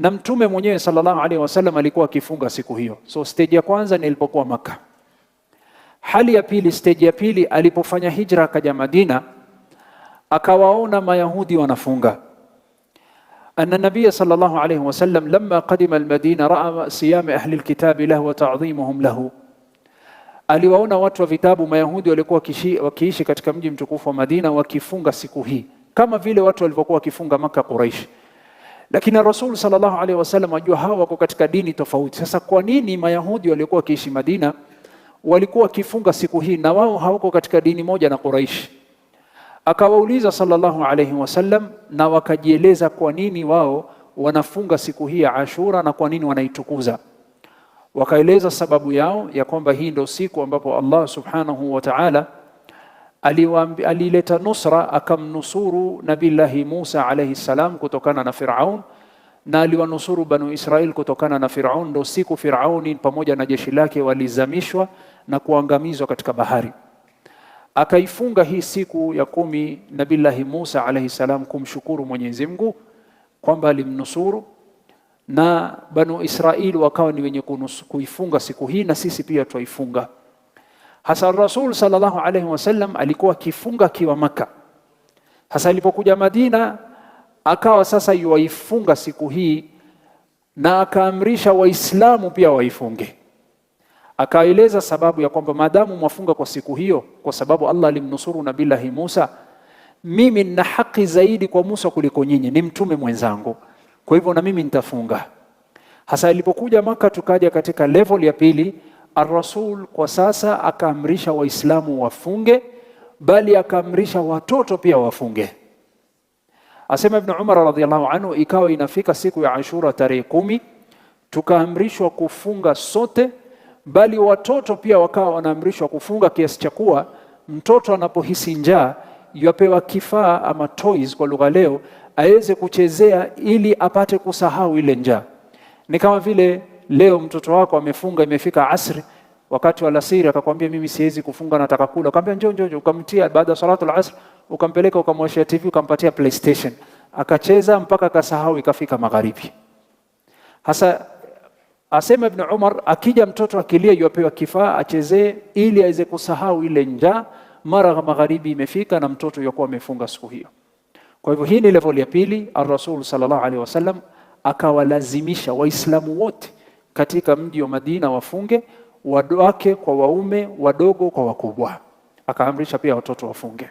na Mtume mwenyewe sallallahu alaihi wasallam alikuwa akifunga siku hiyo. So stage ya kwanza ni ilipokuwa Makkah. Hali ya pili, stage ya pili, alipofanya hijra akaja Madina, akawaona Mayahudi wanafunga. Anna Nabiy sallallahu alaihi wasallam lamma qadima al-Madina ra'a siyam ahli al-kitab lahu wa ta'dhimuhum lahu. Aliwaona watu wa vitabu Mayahudi walikuwa wakiishi katika mji mtukufu wa Madina wakifunga siku hii kama vile watu walivyokuwa wakifunga Makkah Quraish. Lakini Rasul sallallahu alaihi wasallam ajua hawa wako katika dini tofauti. Sasa kwa nini Mayahudi walikuwa wakiishi Madina walikuwa wakifunga siku hii na wao hawako katika dini moja na Quraish? Akawauliza sallallahu alaihi wasallam, na wakajieleza kwa nini wao wanafunga siku hii ya Ashura na kwa nini wanaitukuza. Wakaeleza sababu yao ya kwamba hii ndio siku ambapo Allah subhanahu wa ta'ala alileta nusra, akamnusuru Nabillahi Musa alayhi salam kutokana na Firaun, na aliwanusuru Banu Israil kutokana na Firaun. Ndio siku Firauni pamoja na jeshi lake walizamishwa na kuangamizwa katika bahari. Akaifunga hii siku ya 10 Nabillahi Musa alayhi salam kumshukuru Mwenyezi Mungu kwamba alimnusuru, na Banu Israil wakawa ni wenye kuifunga siku hii, na sisi pia tuifunga. Hasa Rasul sallallahu alaihi wasallam alikuwa akifunga akiwa Makkah. Hasa alipokuja Madina akawa sasa yuifunga siku hii, na akaamrisha Waislamu pia waifunge. Akaeleza sababu ya kwamba maadamu mwafunga kwa siku hiyo, kwa sababu Allah alimnusuru Nabillahi Musa, mimi nina haki zaidi kwa Musa kuliko nyinyi, ni mtume mwenzangu, kwa hivyo na mimi nitafunga. Hasa ilipokuja Makkah tukaja katika level ya pili, Ar-Rasul kwa sasa akaamrisha Waislamu wafunge, bali akaamrisha watoto pia wafunge. Asema Ibn Umar radhiyallahu anhu, ikawa inafika siku ya Ashura tarehe 10, tukaamrishwa kufunga sote, bali watoto pia wakawa wanaamrishwa kufunga, kiasi cha kuwa mtoto anapohisi njaa yapewa kifaa ama toys kwa lugha leo aweze kuchezea ili apate kusahau ile njaa. Ni kama vile leo mtoto wako amefunga, imefika asri, wakati wa alasiri akakwambia mimi siwezi kufunga, nataka kula. Akamwambia njoo, ukamtia baada ya salatu al-asr, ukampeleka ukamwashia TV, ukampatia PlayStation, akacheza mpaka akasahau, ikafika magharibi. Hasa asema Ibn Umar, akija mtoto akilia yupewa kifaa achezee ili aweze kusahau ile njaa, mara magharibi imefika na mtoto yakuwa amefunga siku hiyo. Kwa hivyo hii ni level ya pili. Ar-Rasul sallallahu alaihi wasallam akawalazimisha Waislamu wote katika mji wa Madina wafunge, wake kwa waume, wadogo kwa wakubwa. Akaamrisha pia watoto wafunge.